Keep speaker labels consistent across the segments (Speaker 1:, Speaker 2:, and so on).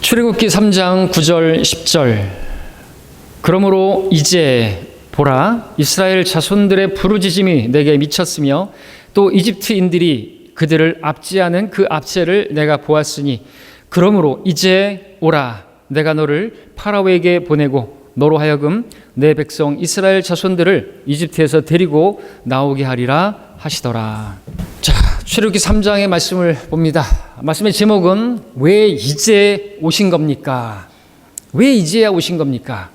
Speaker 1: 출애굽기 3장 9절 10절. 그러므로 이제 보라, 이스라엘 자손들의 부르짖음이 내게 미쳤으며 또 이집트인들이 그들을 압제하는 그 압제를 내가 보았으니 그러므로 이제 오라, 내가 너를 파라오에게 보내고 너로 하여금 내 백성 이스라엘 자손들을 이집트에서 데리고 나오게 하리라 하시더라. 자, 출애굽기 3장의 말씀을 봅니다. 말씀의 제목은 왜 이제 오신 겁니까? 왜 이제야 오신 겁니까?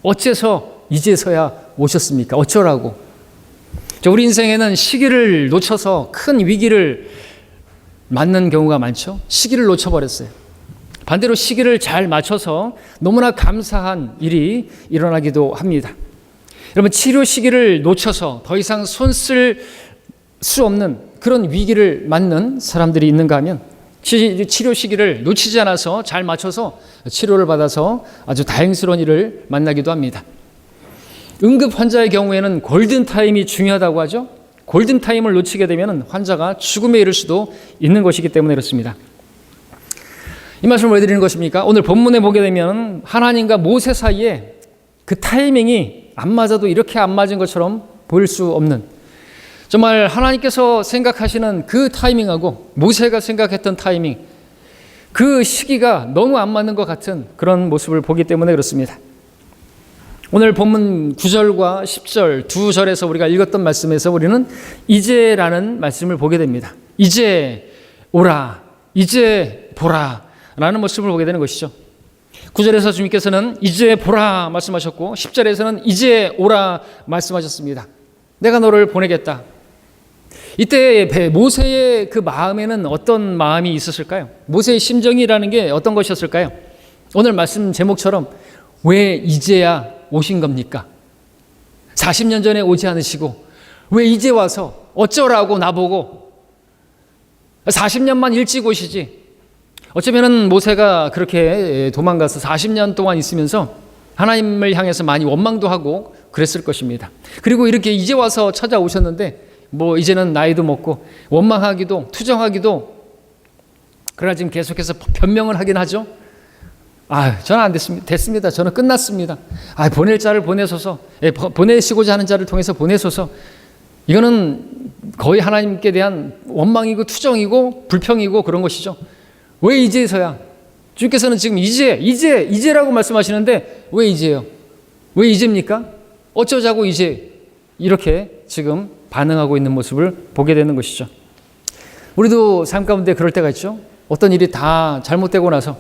Speaker 1: 어째서 이제서야 오셨습니까? 어쩌라고? 우리 인생에는 시기를 놓쳐서 큰 위기를 맞는 경우가 많죠. 시기를 놓쳐버렸어요. 반대로 시기를 잘 맞춰서 너무나 감사한 일이 일어나기도 합니다. 여러분, 치료 시기를 놓쳐서 더 이상 손 쓸 수 없는 그런 위기를 맞는 사람들이 있는가 하면 치료 시기를 놓치지 않아서 잘 맞춰서 치료를 받아서 아주 다행스러운 일을 만나기도 합니다. 응급 환자의 경우에는 골든타임이 중요하다고 하죠. 골든타임을 놓치게 되면 환자가 죽음에 이를 수도 있는 것이기 때문에 그렇습니다. 이 말씀을 왜 드리는 것입니까? 오늘 본문에 보게 되면 하나님과 모세 사이에 그 타이밍이 안 맞아도 이렇게 안 맞은 것처럼 보일 수 없는, 정말 하나님께서 생각하시는 그 타이밍하고 모세가 생각했던 타이밍, 그 시기가 너무 안 맞는 것 같은 그런 모습을 보기 때문에 그렇습니다. 오늘 본문 9절과 10절 두 절에서 우리가 읽었던 말씀에서 우리는 이제라는 말씀을 보게 됩니다. 이제 오라, 이제 보라 라는 모습을 보게 되는 것이죠. 9절에서 주님께서는 이제 보라 말씀하셨고 10절에서는 이제 오라 말씀하셨습니다. 내가 너를 보내겠다. 이때 모세의 그 마음에는 어떤 마음이 있었을까요? 모세의 심정이라는 게 어떤 것이었을까요? 오늘 말씀 제목처럼 왜 이제야 오신 겁니까? 40년 전에 오지 않으시고 왜 이제 와서 어쩌라고 나보고 40년만 일찍 오시지. 어쩌면 모세가 그렇게 도망가서 40년 동안 있으면서 하나님을 향해서 많이 원망도 하고 그랬을 것입니다. 그리고 이렇게 이제 와서 찾아오셨는데 뭐 이제는 나이도 먹고 원망하기도 투정하기도, 그러나 지금 계속해서 변명을 하긴 하죠. 저는 안 됐습니다. 저는 끝났습니다. 보낼 자를 보내소서, 보내시고자 하는 자를 통해서 보내소서. 이거는 거의 하나님께 대한 원망이고 투정이고 불평이고 그런 것이죠. 왜 이제서야? 주님께서는 지금 이제라고 말씀하시는데 왜 이제요? 왜 이제입니까? 어쩌자고 이제, 이렇게 지금 반응하고 있는 모습을 보게 되는 것이죠. 우리도 삶 가운데 그럴 때가 있죠. 어떤 일이 다 잘못되고 나서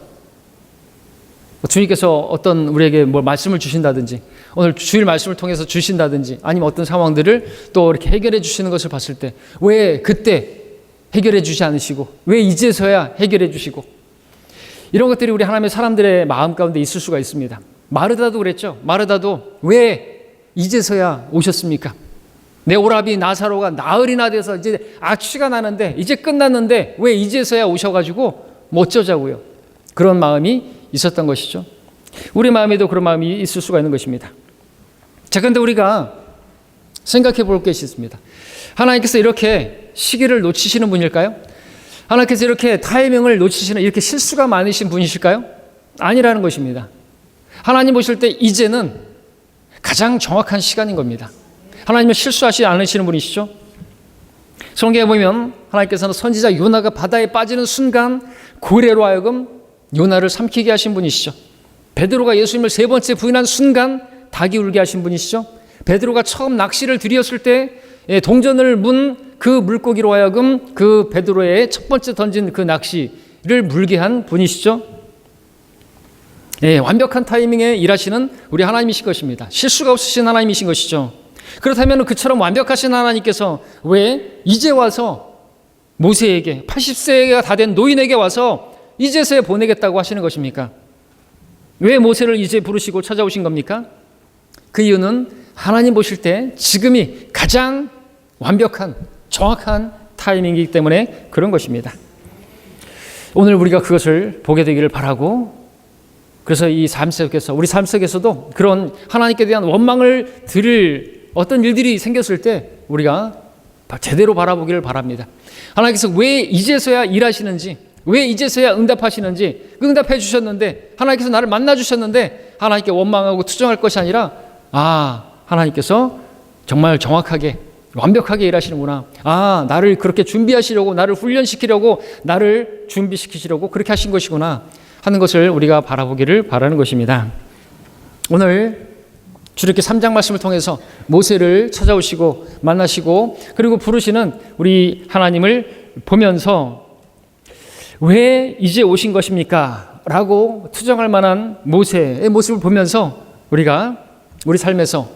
Speaker 1: 주님께서 어떤 우리에게 뭐 말씀을 주신다든지, 오늘 주일 말씀을 통해서 주신다든지, 아니면 어떤 상황들을 또 이렇게 해결해 주시는 것을 봤을 때 왜 그때 해결해 주지 않으시고 왜 이제서야 해결해 주시고, 이런 것들이 우리 하나님의 사람들의 마음 가운데 있을 수가 있습니다. 마르다도 그랬죠. 마르다도 왜 이제서야 오셨습니까? 내 오라비 나사로가 나흘이나 돼서 이제 악취가 나는데, 이제 끝났는데 왜 이제서야 오셔가지고 뭐 어쩌자고요. 그런 마음이 있었던 것이죠. 우리 마음에도 그런 마음이 있을 수가 있는 것입니다. 자, 그런데 우리가 생각해 볼 것이 있습니다. 하나님께서 이렇게 시기를 놓치시는 분일까요? 하나님께서 이렇게 타이밍을 놓치시는, 이렇게 실수가 많으신 분이실까요? 아니라는 것입니다. 하나님 보실 때 이제는 가장 정확한 시간인 겁니다. 하나님은 실수하시지 않으시는 분이시죠. 성경에 보면 하나님께서는 선지자 요나가 바다에 빠지는 순간 고래로 하여금 요나를 삼키게 하신 분이시죠. 베드로가 예수님을 3번째 부인한 순간 닭이 울게 하신 분이시죠. 베드로가 처음 낚시를 들였을 때 동전을 문 그 물고기로 하여금 그 베드로의 첫 번째 던진 그 낚시를 물게 한 분이시죠. 완벽한 타이밍에 일하시는 우리 하나님이신 것입니다. 실수가 없으신 하나님이신 것이죠. 그렇다면 그처럼 완벽하신 하나님께서 왜 이제 와서 모세에게, 80세가 다 된 노인에게 와서 이제서야 보내겠다고 하시는 것입니까? 왜 모세를 이제 부르시고 찾아오신 겁니까? 그 이유는 하나님 보실 때 지금이 가장 완벽한, 정확한 타이밍이기 때문에 그런 것입니다. 오늘 우리가 그것을 보게 되기를 바라고, 그래서 이 삶 속에서, 우리 삶 속에서도 그런 하나님께 대한 원망을 드릴 어떤 일들이 생겼을 때 우리가 제대로 바라보기를 바랍니다. 하나님께서 왜 이제서야 일하시는지, 왜 이제서야 응답하시는지, 응답해 주셨는데, 하나님께서 나를 만나 주셨는데 하나님께 원망하고 투정할 것이 아니라, 하나님께서 정말 정확하게 완벽하게 일하시는구나. 나를 그렇게 준비하시려고, 나를 훈련시키려고, 나를 준비시키시려고 그렇게 하신 것이구나 하는 것을 우리가 바라보기를 바라는 것입니다. 오늘 출애굽기 3장 말씀을 통해서 모세를 찾아오시고 만나시고 그리고 부르시는 우리 하나님을 보면서 왜 이제 오신 것입니까? 라고 투정할 만한 모세의 모습을 보면서 우리가 우리 삶에서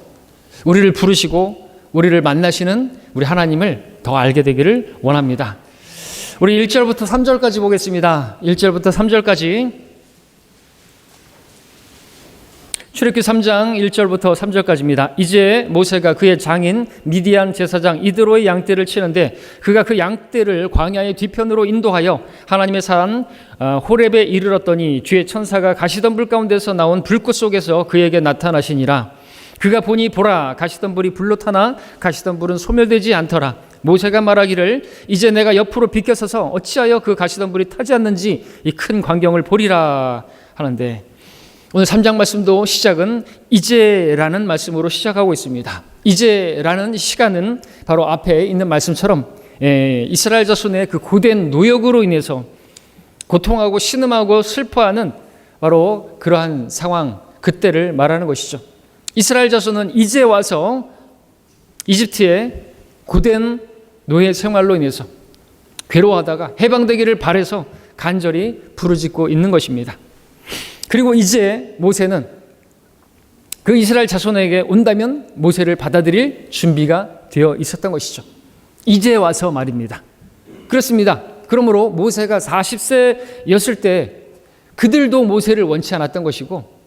Speaker 1: 우리를 부르시고 우리를 만나시는 우리 하나님을 더 알게 되기를 원합니다. 우리 1절부터 3절까지 보겠습니다. 1절부터 3절까지. 출애굽기 3장 1절부터 3절까지입니다. 이제 모세가 그의 장인 미디안 제사장 이드로의 양떼를 치는데 그가 그 양떼를 광야의 뒤편으로 인도하여 하나님의 산 호렙에 이르렀더니 주의 천사가 가시덤불 가운데서 나온 불꽃 속에서 그에게 나타나시니라. 그가 보니 보라, 가시덤불이 불로 타나 가시덤불은 소멸되지 않더라. 모세가 말하기를 이제 내가 옆으로 비켜서서 어찌하여 그 가시덤불이 타지 않는지 이 큰 광경을 보리라 하는데, 오늘 3장 말씀도 시작은 이제라는 말씀으로 시작하고 있습니다. 이제라는 시간은 바로 앞에 있는 말씀처럼 이스라엘 자손의 그 고된 노역으로 인해서 고통하고 신음하고 슬퍼하는 바로 그러한 상황, 그때를 말하는 것이죠. 이스라엘 자손은 이제 와서 이집트의 고된 노예 생활로 인해서 괴로워하다가 해방되기를 바라서 간절히 부르짖고 있는 것입니다. 그리고 이제 모세는 그 이스라엘 자손에게 온다면 모세를 받아들일 준비가 되어 있었던 것이죠. 이제 와서 말입니다. 그렇습니다. 그러므로 모세가 40세였을 때 그들도 모세를 원치 않았던 것이고,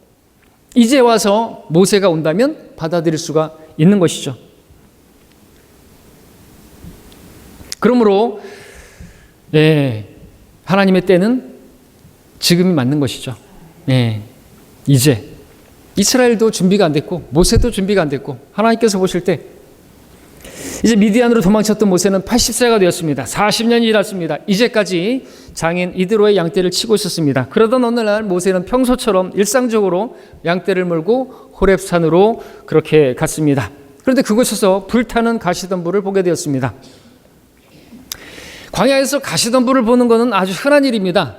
Speaker 1: 이제 와서 모세가 온다면 받아들일 수가 있는 것이죠. 그러므로 하나님의 때는 지금이 맞는 것이죠. 이제 이스라엘도 준비가 안 됐고 모세도 준비가 안 됐고, 하나님께서 보실 때 이제 미디안으로 도망쳤던 모세는 80세가 되었습니다. 40년이 지났습니다. 이제까지 장인 이드로의 양떼를 치고 있었습니다. 그러던 어느 날 모세는 평소처럼 일상적으로 양떼를 몰고 호렙산으로 그렇게 갔습니다. 그런데 그곳에서 불타는 가시덤불을 보게 되었습니다. 광야에서 가시덤불을 보는 것은 아주 흔한 일입니다.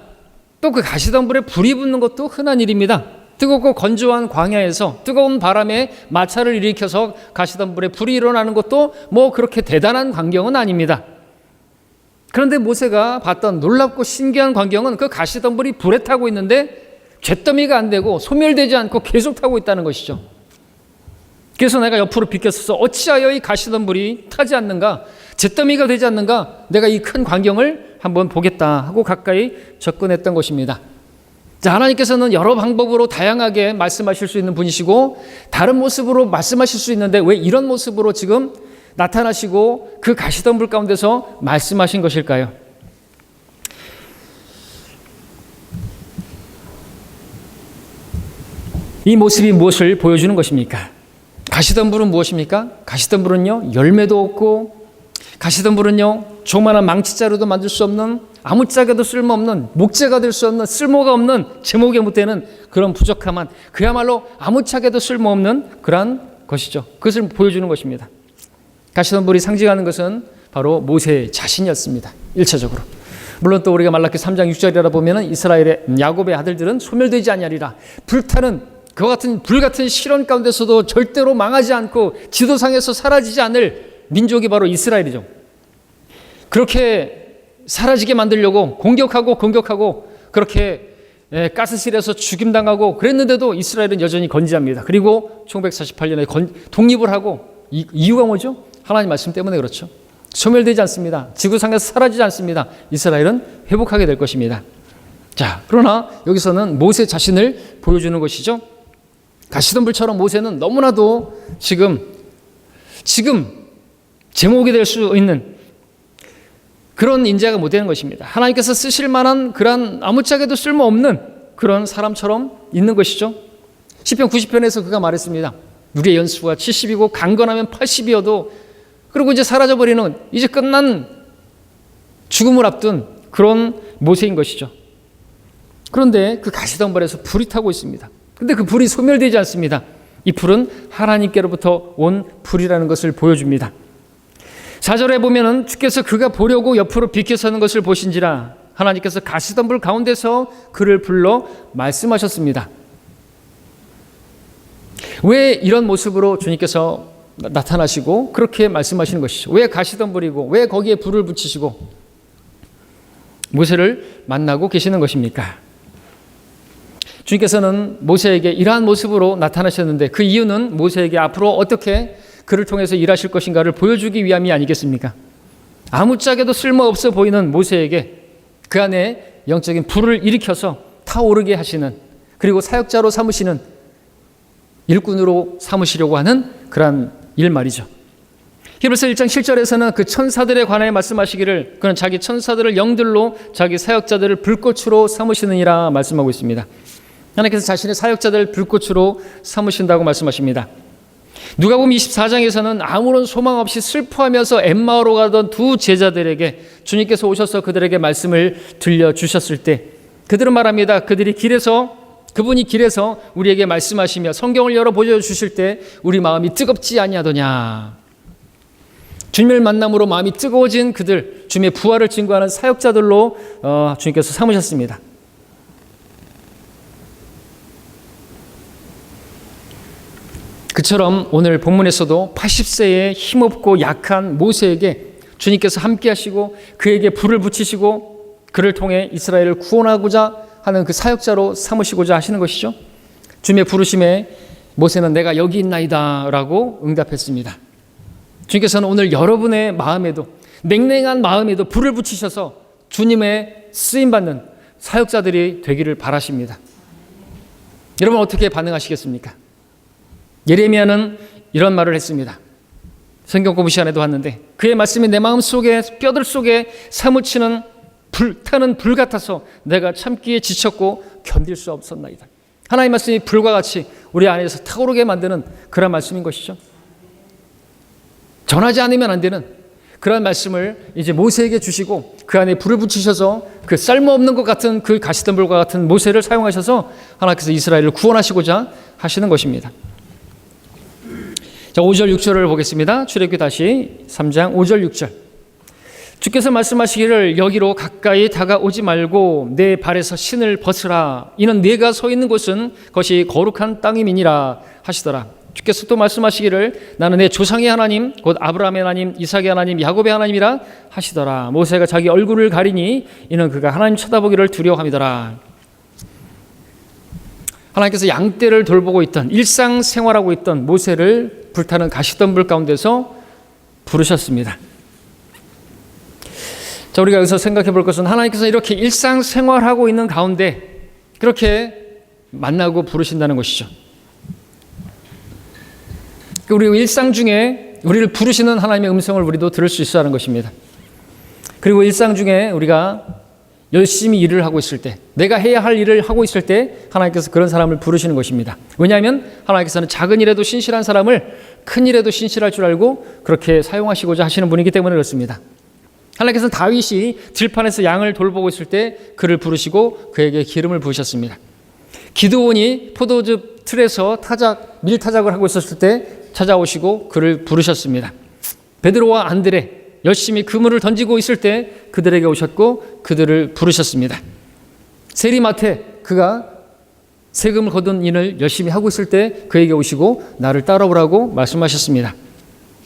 Speaker 1: 또 그 가시덤불에 불이 붙는 것도 흔한 일입니다. 뜨겁고 건조한 광야에서 뜨거운 바람에 마찰을 일으켜서 가시덤불에 불이 일어나는 것도 뭐 그렇게 대단한 광경은 아닙니다. 그런데 모세가 봤던 놀랍고 신기한 광경은 그 가시덤불이 불에 타고 있는데 잿더미가 안 되고 소멸되지 않고 계속 타고 있다는 것이죠. 그래서 내가 옆으로 비켰어서 어찌하여 이 가시덤불이 타지 않는가, 잿더미가 되지 않는가, 내가 이 큰 광경을 한번 보겠다 하고 가까이 접근했던 것입니다. 자, 하나님께서는 여러 방법으로 다양하게 말씀하실 수 있는 분이시고 다른 모습으로 말씀하실 수 있는데 왜 이런 모습으로 지금 나타나시고 그 가시덤불 가운데서 말씀하신 것일까요? 이 모습이 무엇을 보여주는 것입니까? 가시덤불은 무엇입니까? 가시덤불은요, 열매도 없고, 가시덤불은요, 조그마한 망치자루도 만들 수 없는, 아무짝에도 쓸모없는, 목재가 될 수 없는, 쓸모가 없는, 제목에 못 되는 그런 부족함한, 그야말로 아무짝에도 쓸모없는 그러한 것이죠. 그것을 보여주는 것입니다. 가시덤불이 상징하는 것은 바로 모세 자신이었습니다. 1차적으로. 물론 또 우리가 말라기 3장 6절이라 보면 이스라엘의 야곱의 아들들은 소멸되지 아니하리라. 불타는 그와 같은 불같은 시련 가운데서도 절대로 망하지 않고 지도상에서 사라지지 않을 민족이 바로 이스라엘이죠. 그렇게 사라지게 만들려고 공격하고 그렇게 가스실에서 죽임당하고 그랬는데도 이스라엘은 여전히 건재합니다. 그리고 1948년에 독립을 하고, 이유가 뭐죠? 하나님 말씀 때문에 그렇죠. 소멸되지 않습니다. 지구상에서 사라지지 않습니다. 이스라엘은 회복하게 될 것입니다. 자, 그러나 여기서는 모세 자신을 보여주는 것이죠. 가시덤불처럼 모세는 너무나도 지금 제목이 될 수 있는 그런 인재가 못 되는 것입니다. 하나님께서 쓰실 만한 그런 아무짝에도 쓸모없는 그런 사람처럼 있는 것이죠. 시편 90편에서 그가 말했습니다. 우리의 연수가 70이고 강건하면 80이어도, 그리고 이제 사라져버리는, 이제 끝난 죽음을 앞둔 그런 모세인 것이죠. 그런데 그 가시덤불에서 불이 타고 있습니다. 근데 그 불이 소멸되지 않습니다. 이 불은 하나님께로부터 온 불이라는 것을 보여줍니다. 4절에 보면은 주께서 그가 보려고 옆으로 비켜서는 것을 보신지라 하나님께서 가시덤불 가운데서 그를 불러 말씀하셨습니다. 왜 이런 모습으로 주님께서 나타나시고 그렇게 말씀하시는 것이죠? 왜 가시덤불이고 왜 거기에 불을 붙이시고 모세를 만나고 계시는 것입니까? 주님께서는 모세에게 이러한 모습으로 나타나셨는데 그 이유는 모세에게 앞으로 어떻게 그를 통해서 일하실 것인가를 보여주기 위함이 아니겠습니까? 아무짝에도 쓸모없어 보이는 모세에게 그 안에 영적인 불을 일으켜서 타오르게 하시는, 그리고 사역자로 삼으시는, 일꾼으로 삼으시려고 하는 그러한 일 말이죠. 히브리서 1장 7절에서는 그 천사들에 관하여 말씀하시기를 그는 자기 천사들을 영들로 자기 사역자들을 불꽃으로 삼으시느니라 말씀하고 있습니다. 하나님께서 자신의 사역자들을 불꽃으로 삼으신다고 말씀하십니다. 누가복음 24장에서는 아무런 소망 없이 슬퍼하면서 엠마오로 가던 두 제자들에게 주님께서 오셔서 그들에게 말씀을 들려주셨을 때 그들은 말합니다. 그분이 길에서 우리에게 말씀하시며 성경을 열어 보여주실 때 우리 마음이 뜨겁지 아니하더냐. 주님을 만남으로 마음이 뜨거워진 그들, 주님의 부활을 증거하는 사역자들로 주님께서 삼으셨습니다. 그처럼 오늘 본문에서도 80세의 힘없고 약한 모세에게 주님께서 함께 하시고 그에게 불을 붙이시고 그를 통해 이스라엘을 구원하고자 하는 그 사역자로 삼으시고자 하시는 것이죠. 주님의 부르심에 모세는 내가 여기 있나이다 라고 응답했습니다. 주님께서는 오늘 여러분의 마음에도, 냉랭한 마음에도 불을 붙이셔서 주님의 쓰임받는 사역자들이 되기를 바라십니다. 여러분 어떻게 반응하시겠습니까? 예레미야는 이런 말을 했습니다. 성경 공부 시간에도 왔는데 그의 말씀이 내 마음 속에 뼈들 속에 사무치는 불타는 불 같아서 내가 참기에 지쳤고 견딜 수 없었나이다. 하나님의 말씀이 불과 같이 우리 안에서 타오르게 만드는 그런 말씀인 것이죠. 전하지 않으면 안 되는 그런 말씀을 이제 모세에게 주시고 그 안에 불을 붙이셔서 그 쓸모없는 것 같은 그 가시덤불과 같은 모세를 사용하셔서 하나님께서 이스라엘을 구원하시고자 하시는 것입니다. 자, 5절 6절을 보겠습니다. 출애굽기 다시 3장 5절 6절. 주께서 말씀하시기를 여기로 가까이 다가오지 말고 내 발에서 신을 벗으라. 이는 네가 서 있는 곳은 그것이 거룩한 땅임이니라 하시더라. 주께서 또 말씀하시기를 나는 내 조상의 하나님 곧 아브라함의 하나님 이삭의 하나님 야곱의 하나님이라 하시더라. 모세가 자기 얼굴을 가리니 이는 그가 하나님 쳐다보기를 두려워함이더라. 하나님께서 양떼를 돌보고 있던 일상생활하고 있던 모세를 불타는 가시덤불 가운데서 부르셨습니다. 자, 우리가 여기서 생각해 볼 것은 하나님께서 이렇게 일상생활하고 있는 가운데 그렇게 만나고 부르신다는 것이죠. 우리 일상 중에 우리를 부르시는 하나님의 음성을 우리도 들을 수 있어야 하는 것입니다. 그리고 일상 중에 우리가 열심히 일을 하고 있을 때, 내가 해야 할 일을 하고 있을 때 하나님께서 그런 사람을 부르시는 것입니다. 왜냐하면 하나님께서는 작은 일에도 신실한 사람을 큰 일에도 신실할 줄 알고 그렇게 사용하시고자 하시는 분이기 때문에 그렇습니다. 하나님께서는 다윗이 들판에서 양을 돌보고 있을 때 그를 부르시고 그에게 기름을 부으셨습니다. 기드온이 포도즙 틀에서 밀타작을 하고 있었을 때 찾아오시고 그를 부르셨습니다. 베드로와 안드레 열심히 그물을 던지고 있을 때 그들에게 오셨고 그들을 부르셨습니다. 세리마테 그가 세금을 거둔 일을 열심히 하고 있을 때 그에게 오시고 나를 따라오라고 말씀하셨습니다.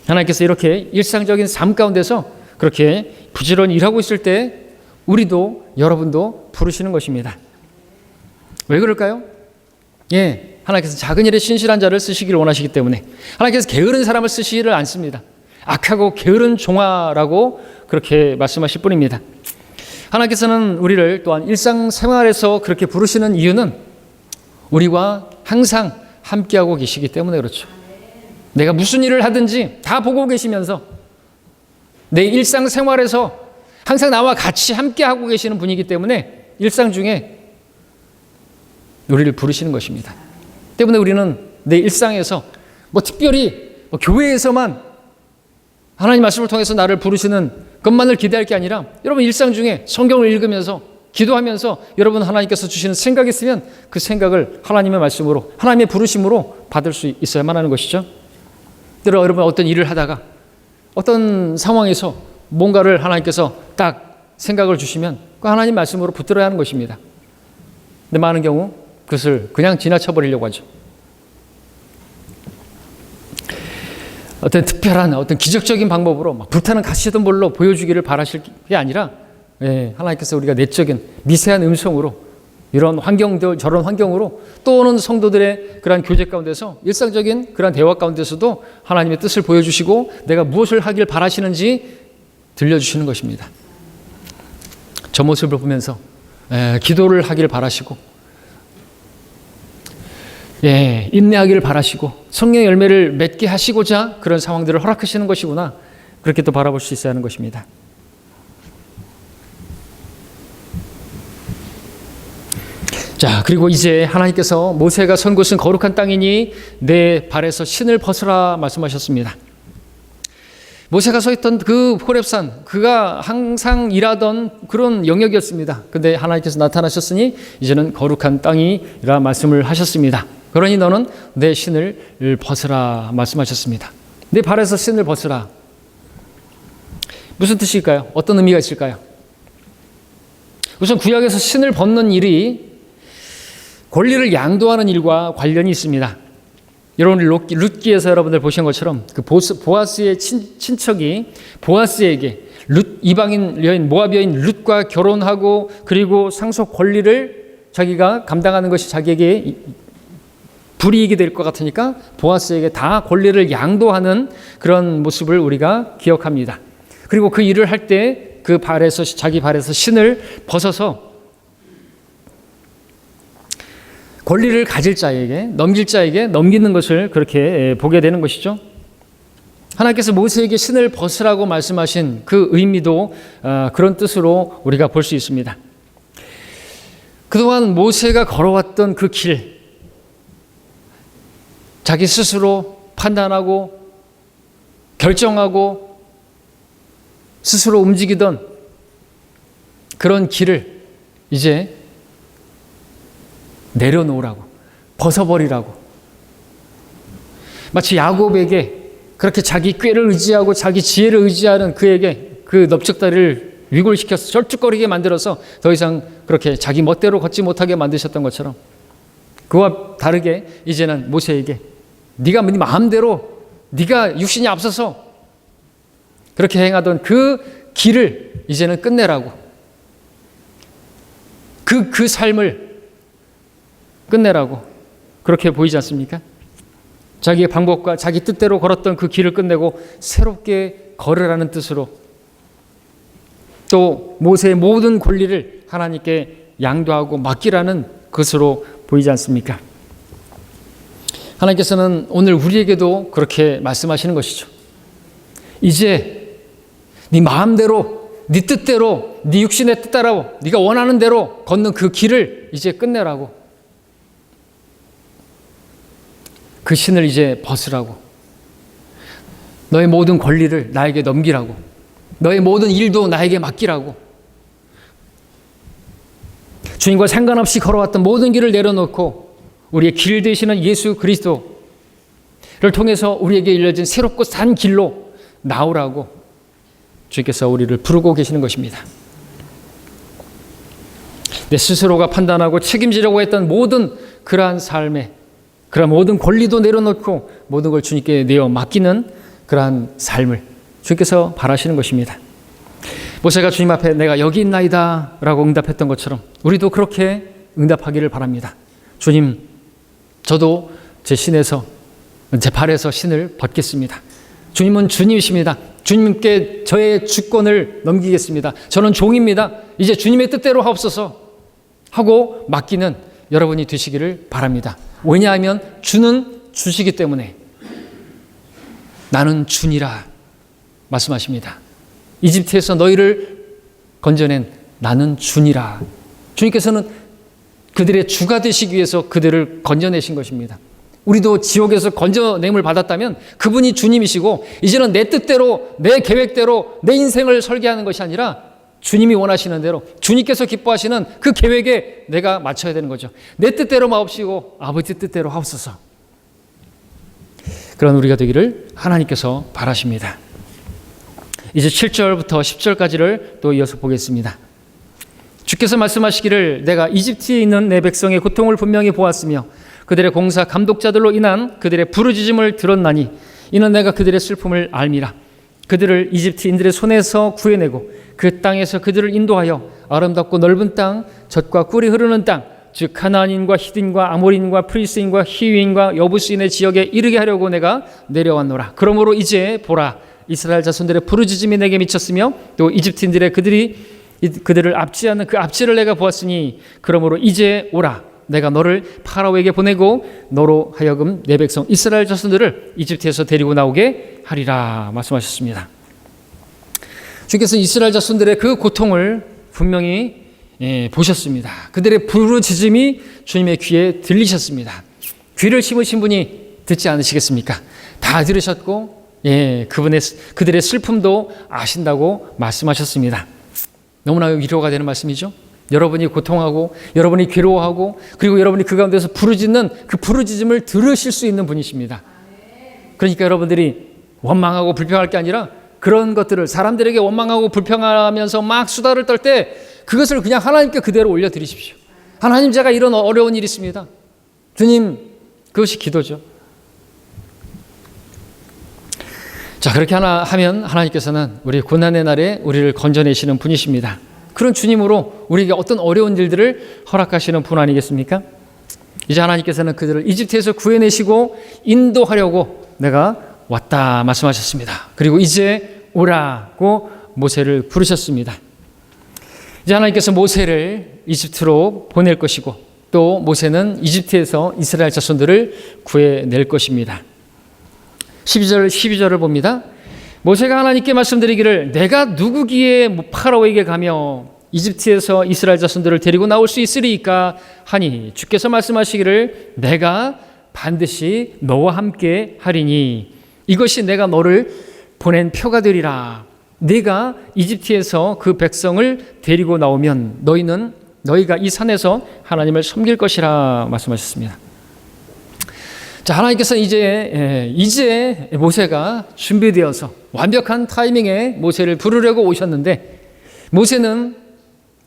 Speaker 1: 하나님께서 이렇게 일상적인 삶 가운데서 그렇게 부지런히 일하고 있을 때 우리도 여러분도 부르시는 것입니다. 왜 그럴까요? 하나님께서 작은 일에 신실한 자를 쓰시기를 원하시기 때문에 하나님께서 게으른 사람을 쓰시기를 않습니다. 악하고 게으른 종아라고 그렇게 말씀하실 뿐입니다. 하나님께서는 우리를 또한 일상생활에서 그렇게 부르시는 이유는 우리와 항상 함께하고 계시기 때문에 그렇죠. 내가 무슨 일을 하든지 다 보고 계시면서 내 일상생활에서 항상 나와 같이 함께하고 계시는 분이기 때문에 일상 중에 우리를 부르시는 것입니다. 때문에 우리는 내 일상에서 특별히 교회에서만 하나님 말씀을 통해서 나를 부르시는 것만을 기대할 게 아니라 여러분 일상 중에 성경을 읽으면서 기도하면서 여러분 하나님께서 주시는 생각이 있으면 그 생각을 하나님의 말씀으로 하나님의 부르심으로 받을 수 있어야만 하는 것이죠. 때로 여러분 어떤 일을 하다가 어떤 상황에서 뭔가를 하나님께서 딱 생각을 주시면 그 하나님 말씀으로 붙들어야 하는 것입니다. 근데 많은 경우 그것을 그냥 지나쳐 버리려고 하죠. 어떤 특별한 어떤 기적적인 방법으로 막 불타는 가시던 볼로 보여주기를 바라실 게 아니라 하나님께서 우리가 내적인 미세한 음성으로 이런 환경들 저런 환경으로 또 오는 성도들의 그러한 교제 가운데서 일상적인 그러한 대화 가운데서도 하나님의 뜻을 보여주시고 내가 무엇을 하길 바라시는지 들려주시는 것입니다. 저 모습을 보면서 기도를 하길 바라시고 인내하기를 바라시고 성령의 열매를 맺게 하시고자 그런 상황들을 허락하시는 것이구나, 그렇게 또 바라볼 수 있어야 하는 것입니다. 자, 그리고 이제 하나님께서 모세가 선 곳은 거룩한 땅이니 내 발에서 신을 벗으라 말씀하셨습니다. 모세가 서 있던 그 호렙산, 그가 항상 일하던 그런 영역이었습니다. 근데 하나님께서 나타나셨으니 이제는 거룩한 땅이라 말씀을 하셨습니다. 그러니 너는 내 신을 벗으라 말씀하셨습니다. 내 발에서 신을 벗으라. 무슨 뜻일까요? 어떤 의미가 있을까요? 우선 구약에서 신을 벗는 일이 권리를 양도하는 일과 관련이 있습니다. 여러분 룻기에서 여러분들 보신 것처럼 그 보아스의 친척이 보아스에게 이방인 여인 모압 여인 룻과 결혼하고 그리고 상속 권리를 자기가 감당하는 것이 자기에게 불이익이 될 것 같으니까 보아스에게 다 권리를 양도하는 그런 모습을 우리가 기억합니다. 그리고 그 일을 할 때 그 발에서 자기 발에서 신을 벗어서 권리를 가질 자에게 넘길 자에게 넘기는 것을 그렇게 보게 되는 것이죠. 하나님께서 모세에게 신을 벗으라고 말씀하신 그 의미도 그런 뜻으로 우리가 볼 수 있습니다. 그동안 모세가 걸어왔던 그 길, 자기 스스로 판단하고 결정하고 스스로 움직이던 그런 길을 이제 내려놓으라고, 벗어버리라고. 마치 야곱에게 그렇게 자기 꾀를 의지하고 자기 지혜를 의지하는 그에게 그 넓적다리를 위골시켜서 절뚝거리게 만들어서 더 이상 그렇게 자기 멋대로 걷지 못하게 만드셨던 것처럼, 그와 다르게 이제는 모세에게 네가 네 마음대로 네가 육신이 앞서서 그렇게 행하던 그 길을 이제는 끝내라고, 그 삶을 끝내라고 그렇게 보이지 않습니까? 자기의 방법과 자기 뜻대로 걸었던 그 길을 끝내고 새롭게 걸으라는 뜻으로 또 모세의 모든 권리를 하나님께 양도하고 맡기라는 것으로 보이지 않습니까? 하나님께서는 오늘 우리에게도 그렇게 말씀하시는 것이죠. 이제 네 마음대로, 네 뜻대로, 네 육신의 뜻 따라 네가 원하는 대로 걷는 그 길을 이제 끝내라고, 그 신을 이제 벗으라고, 너의 모든 권리를 나에게 넘기라고, 너의 모든 일도 나에게 맡기라고, 주님과 상관없이 걸어왔던 모든 길을 내려놓고 우리의 길 되시는 예수 그리스도를 통해서 우리에게 일러진 새롭고 산 길로 나오라고 주께서 우리를 부르고 계시는 것입니다. 내 스스로가 판단하고 책임지려고 했던 모든 그러한 삶에 그러한 모든 권리도 내려놓고 모든 걸 주님께 내어 맡기는 그러한 삶을 주께서 바라시는 것입니다. 모세가 주님 앞에 내가 여기 있나이다 라고 응답했던 것처럼 우리도 그렇게 응답하기를 바랍니다. 주님, 저도 제 신에서 제 발에서 신을 벗겠습니다. 주님은 주님이십니다. 주님께 저의 주권을 넘기겠습니다. 저는 종입니다. 이제 주님의 뜻대로 하옵소서 하고 맡기는 여러분이 되시기를 바랍니다. 왜냐하면 주는 주시기 때문에 나는 주니라 말씀하십니다. 이집트에서 너희를 건져낸 나는 주니라. 주님께서는 그들의 주가 되시기 위해서 그들을 건져내신 것입니다. 우리도 지옥에서 건져냄을 받았다면 그분이 주님이시고 이제는 내 뜻대로 내 계획대로 내 인생을 설계하는 것이 아니라 주님이 원하시는 대로 주님께서 기뻐하시는 그 계획에 내가 맞춰야 되는 거죠. 내 뜻대로 마옵시고 아버지 뜻대로 하옵소서. 그런 우리가 되기를 하나님께서 바라십니다. 이제 7절부터 10절까지를 또 이어서 보겠습니다. 주께서 말씀하시기를 내가 이집트에 있는 내 백성의 고통을 분명히 보았으며 그들의 공사 감독자들로 인한 그들의 부르짖음을 들었나니 이는 내가 그들의 슬픔을 알미라. 그들을 이집트인들의 손에서 구해내고 그 땅에서 그들을 인도하여 아름답고 넓은 땅, 젖과 꿀이 흐르는 땅, 즉 가나안인과 히딘과 아모리인과 프리스인과 히위인과 여부스인의 지역에 이르게 하려고 내가 내려왔노라. 그러므로 이제 보라, 이스라엘 자손들의 부르짖음이 내게 미쳤으며 또 이집트인들의 그들을 압제하는 그 압제를 내가 보았으니 그러므로 이제 오라. 내가 너를 파라오에게 보내고 너로 하여금 내 백성 이스라엘 자손들을 이집트에서 데리고 나오게 하리라 말씀하셨습니다. 주께서 이스라엘 자손들의 그 고통을 분명히 보셨습니다. 그들의 부르짖음이 주님의 귀에 들리셨습니다. 귀를 심으신 분이 듣지 않으시겠습니까? 다 들으셨고 그들의 슬픔도 아신다고 말씀하셨습니다. 너무나 위로가 되는 말씀이죠. 여러분이 고통하고 여러분이 괴로워하고 그리고 여러분이 그 가운데서 부르짖는 그 부르짖음을 들으실 수 있는 분이십니다. 그러니까 여러분들이 원망하고 불평할 게 아니라 그런 것들을 사람들에게 원망하고 불평하면서 막 수다를 떨 때 그것을 그냥 하나님께 그대로 올려드리십시오. 하나님, 제가 이런 어려운 일이 있습니다. 주님, 그것이 기도죠. 자, 그렇게 하면 하나님께서는 우리 고난의 날에 우리를 건져내시는 분이십니다. 그런 주님으로 우리에게 어떤 어려운 일들을 허락하시는 분 아니겠습니까? 이제 하나님께서는 그들을 이집트에서 구해내시고 인도하려고 내가 왔다 말씀하셨습니다. 그리고 이제 오라고 모세를 부르셨습니다. 이제 하나님께서 모세를 이집트로 보낼 것이고 또 모세는 이집트에서 이스라엘 자손들을 구해낼 것입니다. 12절을 봅니다. 모세가 하나님께 말씀드리기를 내가 누구기에 파라오에게 가며 이집트에서 이스라엘 자손들을 데리고 나올 수 있으리이까 하니 주께서 말씀하시기를 내가 반드시 너와 함께 하리니 이것이 내가 너를 보낸 표가 되리라. 네가 이집트에서 그 백성을 데리고 나오면 너희가 이 산에서 하나님을 섬길 것이라 말씀하셨습니다. 자, 하나님께서는 이제 모세가 준비되어서 완벽한 타이밍에 모세를 부르려고 오셨는데 모세는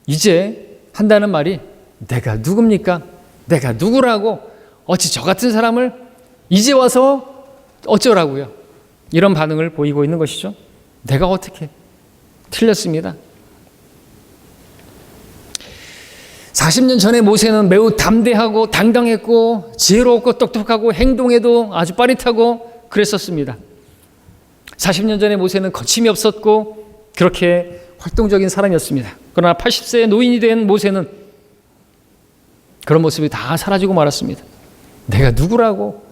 Speaker 1: 이제 한다는 말이 내가 누굽니까? 내가 누구라고? 어찌 저 같은 사람을 이제 와서 어쩌라고요? 이런 반응을 보이고 있는 것이죠. 내가 어떻게? 틀렸습니다. 40년 전에 모세는 매우 담대하고 당당했고 지혜롭고 똑똑하고 행동에도 아주 빠릿하고 그랬었습니다. 40년 전에 모세는 거침이 없었고 그렇게 활동적인 사람이었습니다. 그러나 80세의 노인이 된 모세는 그런 모습이 다 사라지고 말았습니다. 내가 누구라고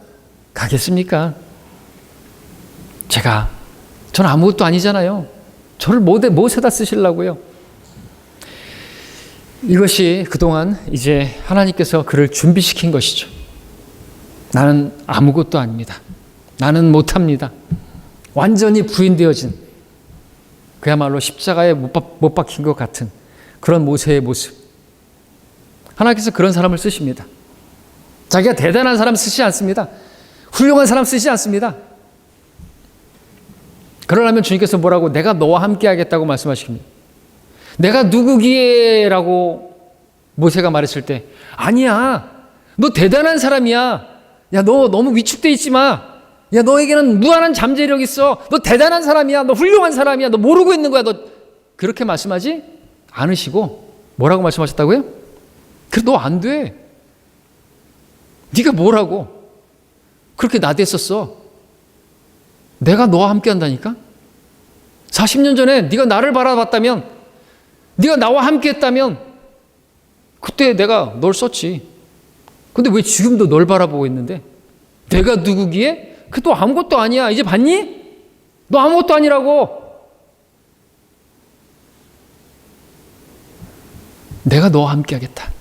Speaker 1: 가겠습니까? 저는 아무것도 아니잖아요. 저를 모세다 쓰시려고요. 이것이 그동안 이제 하나님께서 그를 준비시킨 것이죠. 나는 아무것도 아닙니다. 나는 못합니다. 완전히 부인되어진 그야말로 십자가에 못 박힌 것 같은 그런 모세의 모습. 하나님께서 그런 사람을 쓰십니다. 자기가 대단한 사람 쓰시지 않습니다. 훌륭한 사람 쓰시지 않습니다. 그러려면 주님께서 뭐라고 내가 너와 함께 하겠다고 말씀하십니다. 내가 누구기에 라고 모세가 말했을 때 아니야, 너 대단한 사람이야. 야, 너 너무 위축돼 있지 마. 야, 너에게는 무한한 잠재력 있어. 너 대단한 사람이야. 너 훌륭한 사람이야. 너 모르고 있는 거야. 너 그렇게 말씀하지 않으시고 뭐라고 말씀하셨다고요? 그래, 너 안 돼. 네가 뭐라고 그렇게 나댔었어. 내가 너와 함께 한다니까. 40년 전에 네가 나를 바라봤다면, 네가 나와 함께 했다면 그때 내가 널 썼지. 근데 왜 지금도 널 바라보고 있는데? 내가 누구기에? 그 또 아무것도 아니야. 이제 봤니? 너 아무것도 아니라고. 내가 너와 함께 하겠다.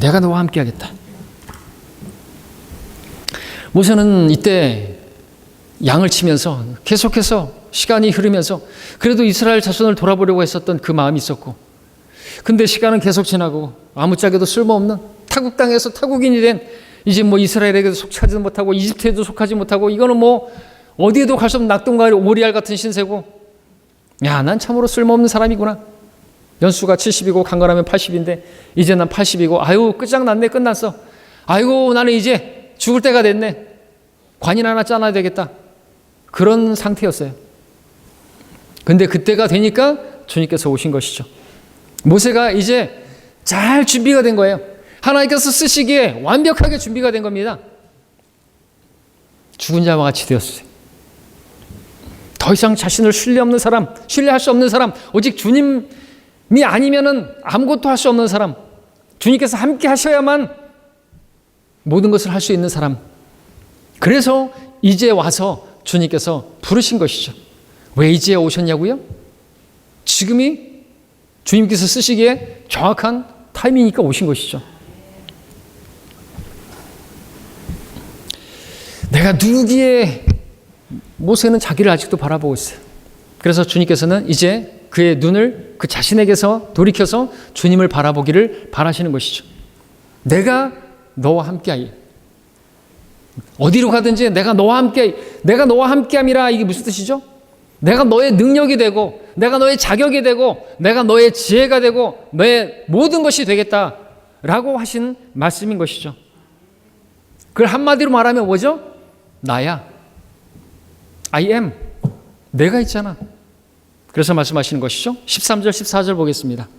Speaker 1: 내가 너와 함께 하겠다. 모세는 이때 양을 치면서 계속해서 시간이 흐르면서 그래도 이스라엘 자손을 돌아보려고 했었던 그 마음이 있었고, 근데 시간은 계속 지나고 아무짝에도 쓸모없는 타국 땅에서 타국인이 된 이제 뭐 이스라엘에게도 속하지 못하고 이집트에도 속하지 못하고 이거는 뭐 어디에도 갈 수 없는 낙동강 오리알 같은 신세고, 야, 난 참으로 쓸모없는 사람이구나. 연수가 70이고 강건하면 80인데 이제 난 80이고 아유 끝장났네, 끝났어. 아이고 나는 이제 죽을 때가 됐네. 관인 하나 짜놔야 되겠다. 그런 상태였어요. 근데 그때가 되니까 주님께서 오신 것이죠. 모세가 이제 잘 준비가 된 거예요. 하나님께서 쓰시기에 완벽하게 준비가 된 겁니다. 죽은 자와 같이 되었어요. 더 이상 자신을 신뢰할 수 없는 사람, 오직 주님이 아니면은 아무것도 할 수 없는 사람, 주님께서 함께 하셔야만 모든 것을 할 수 있는 사람. 그래서 이제 와서 주님께서 부르신 것이죠. 왜 이제 오셨냐고요? 지금이 주님께서 쓰시기에 정확한 타이밍이니까 오신 것이죠. 내가 누구기에 모세는 자기를 아직도 바라보고 있어요. 그래서 주님께서는 이제 그의 눈을 그 자신에게서 돌이켜서 주님을 바라보기를 바라시는 것이죠. 내가 너와 함께하리. 어디로 가든지 내가 너와 함께함이라. 이게 무슨 뜻이죠? 내가 너의 능력이 되고, 내가 너의 자격이 되고, 내가 너의 지혜가 되고, 너의 모든 것이 되겠다라고 하신 말씀인 것이죠. 그걸 한마디로 말하면 뭐죠? 나야. I am. 내가 있잖아. 그래서 말씀하시는 것이죠. 13절 14절 보겠습니다.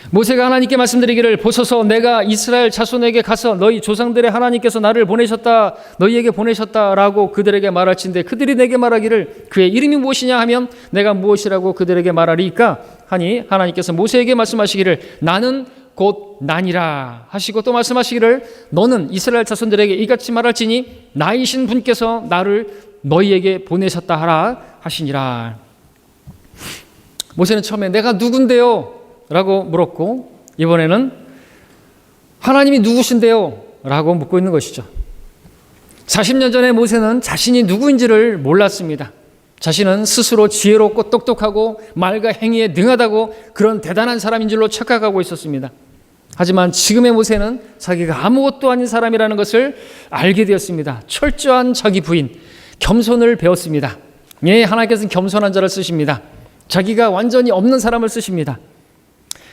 Speaker 1: 모세가 하나님께 말씀드리기를, 보소서 내가 이스라엘 자손에게 가서 너희 조상들의 하나님께서 나를 보내셨다, 너희에게 보내셨다라고 그들에게 말할진대 그들이 내게 말하기를 그의 이름이 무엇이냐 하면 내가 무엇이라고 그들에게 말하리까 하니, 하나님께서 모세에게 말씀하시기를 나는 곧 나니라 하시고 또 말씀하시기를 너는 이스라엘 자손들에게 이같이 말할지니 나이신 분께서 나를 너희에게 보내셨다 하라 하시니라. 모세는 처음에 내가 누군데요? 라고 물었고, 이번에는 하나님이 누구신데요? 라고 묻고 있는 것이죠. 40년 전에 모세는 자신이 누구인지를 몰랐습니다. 자신은 스스로 지혜롭고 똑똑하고 말과 행위에 능하다고 그런 대단한 사람인 줄로 착각하고 있었습니다. 하지만 지금의 모세는 자기가 아무것도 아닌 사람이라는 것을 알게 되었습니다. 철저한 자기 부인, 겸손을 배웠습니다. 예, 하나님께서는 겸손한 자를 쓰십니다. 자기가 완전히 없는 사람을 쓰십니다.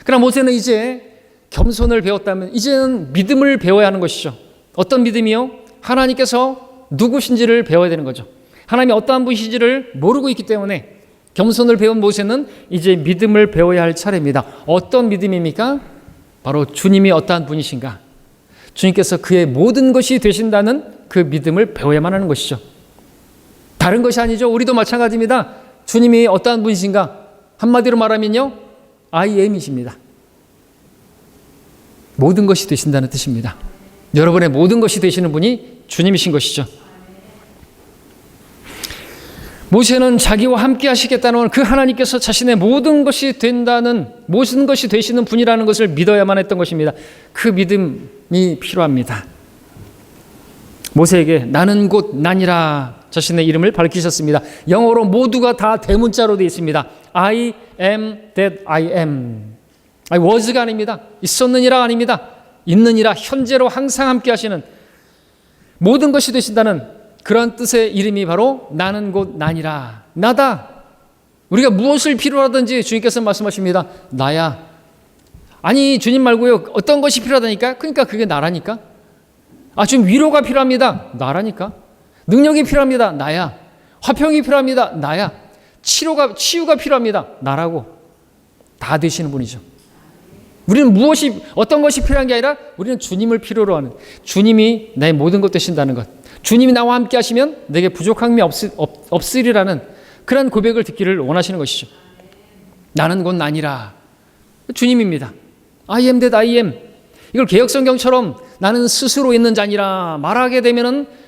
Speaker 1: 그러나 모세는 이제 겸손을 배웠다면 이제는 믿음을 배워야 하는 것이죠. 어떤 믿음이요? 하나님께서 누구신지를 배워야 되는 거죠. 하나님이 어떠한 분이신지를 모르고 있기 때문에 겸손을 배운 모세는 이제 믿음을 배워야 할 차례입니다. 어떤 믿음입니까? 바로 주님이 어떠한 분이신가, 주님께서 그의 모든 것이 되신다는 그 믿음을 배워야만 하는 것이죠. 다른 것이 아니죠. 우리도 마찬가지입니다. 주님이 어떠한 분이신가? 한마디로 말하면요, I am이십니다. 모든 것이 되신다는 뜻입니다. 여러분의 모든 것이 되시는 분이 주님이신 것이죠. 모세는 자기와 함께 하시겠다는 그 하나님께서 자신의 모든 것이 된다는, 모든 것이 되시는 분이라는 것을 믿어야만 했던 것입니다. 그 믿음이 필요합니다. 모세에게 나는 곧 나니라 자신의 이름을 밝히셨습니다. 영어로 모두가 다 대문자로 되어 있습니다. I am that I am. I was가 아닙니다. 있었느니라 아닙니다. 있느니라, 현재로 항상 함께 하시는, 모든 것이 되신다는 그런 뜻의 이름이 바로 나는 곧 나니라. 나다. 우리가 무엇을 필요하든지 주님께서 말씀하십니다. 나야. 아니 주님 말고요, 어떤 것이 필요하다니까? 그러니까 그게 나라니까. 아, 지금 위로가 필요합니다. 나라니까. 능력이 필요합니다. 나야. 화평이 필요합니다. 나야. 치유가 필요합니다. 나라고. 다 되시는 분이죠. 우리는 어떤 것이 필요한 게 아니라 우리는 주님을 필요로 하는, 주님이 나의 모든 것 되신다는 것, 주님이 나와 함께 하시면 내게 부족함이 없으리라는 그런 고백을 듣기를 원하시는 것이죠. 나는 곧 나니라. 주님입니다. I am that I am. 이걸 개역성경처럼 나는 스스로 있는 자니라 말하게 되면은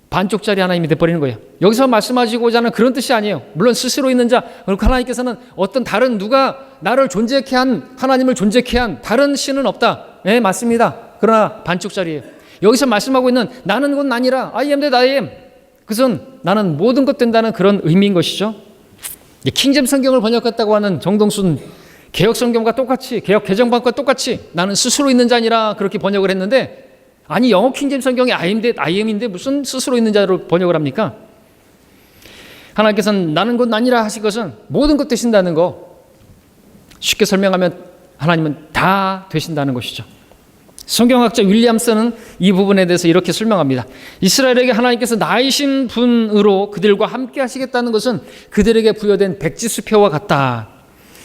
Speaker 1: 반쪽짜리 하나님이 돼버리는 거예요. 여기서 말씀하시고자 하는 그런 뜻이 아니에요. 물론 스스로 있는 자, 그리고 하나님께서는 어떤 다른 누가 나를 존재케 한, 하나님을 존재케 한 다른 신은 없다. 네, 맞습니다. 그러나 반쪽짜리예요. 여기서 말씀하고 있는 나는 곧 아니라 I am that I am, 그것은 나는 모든 것 된다는 그런 의미인 것이죠. 킹잼 성경을 번역했다고 하는 정동순 개혁 성경과 똑같이, 개혁 개정판과 똑같이 나는 스스로 있는 자니라 그렇게 번역을 했는데, 아니 영어 킹잼 성경이 I am that I am인데 무슨 스스로 있는 자로 번역을 합니까? 하나님께서는 나는 곧 아니라 하신 것은 모든 것 되신다는 거, 쉽게 설명하면 하나님은 다 되신다는 것이죠. 성경학자 윌리엄스는 이 부분에 대해서 이렇게 설명합니다. 이스라엘에게 하나님께서 나이신 분으로 그들과 함께 하시겠다는 것은 그들에게 부여된 백지수표와 같다.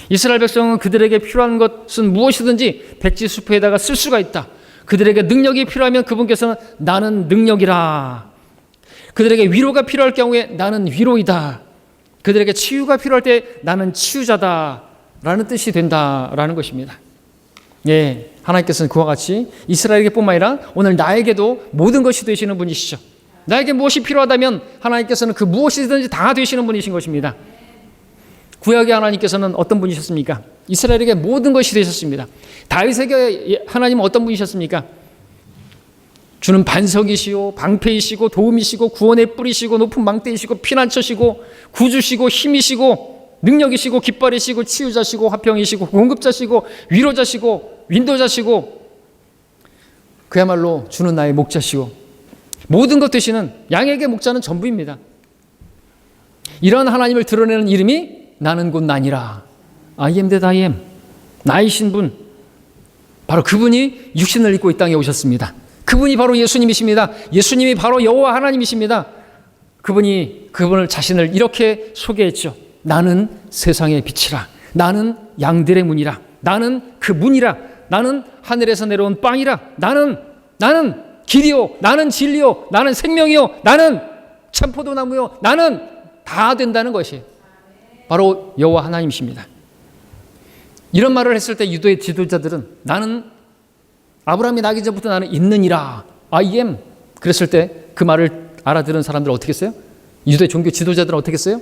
Speaker 1: 이스라엘 백성은 그들에게 필요한 것은 무엇이든지 백지수표에다가 쓸 수가 있다. 그들에게 능력이 필요하면 그분께서는 나는 능력이라. 그들에게 위로가 필요할 경우에 나는 위로이다. 그들에게 치유가 필요할 때 나는 치유자다 라는 뜻이 된다라는 것입니다. 예, 하나님께서는 그와 같이 이스라엘에게 뿐만 아니라 오늘 나에게도 모든 것이 되시는 분이시죠. 나에게 무엇이 필요하다면 하나님께서는 그 무엇이든지 다 되시는 분이신 것입니다. 구약의 하나님께서는 어떤 분이셨습니까? 이스라엘에게 모든 것이 되셨습니다. 다윗에게 하나님은 어떤 분이셨습니까? 주는 반석이시오, 방패이시고 도움이시고 구원의 뿌리시고 높은 망대이시고 피난처시고 구주시고 힘이시고 능력이시고 깃발이시고 치유자시고 화평이시고 공급자시고 위로자시고 인도자시고, 그야말로 주는 나의 목자시오. 모든 것 되시는 양에게 목자는 전부입니다. 이런 하나님을 드러내는 이름이 나는 곧 나니라, I am that I am, 나이신 분, 바로 그분이 육신을 입고 이 땅에 오셨습니다. 그분이 바로 예수님이십니다. 예수님이 바로 여호와 하나님이십니다. 그분이 그분을 자신을 이렇게 소개했죠. 나는 세상의 빛이라, 나는 양들의 문이라, 나는 그 문이라, 나는 하늘에서 내려온 빵이라, 나는 길이요, 나는 진리요, 나는 생명이요, 나는 참포도나무요, 나는 다 된다는 것이 바로 여호와 하나님이십니다. 이런 말을 했을 때 유대의 지도자들은 나는 아브라함이 나기 전부터 나는 있느니라, I am, 그랬을 때 그 말을 알아들은 사람들은 어떻게 했어요? 유대 종교 지도자들은 어떻게 했어요?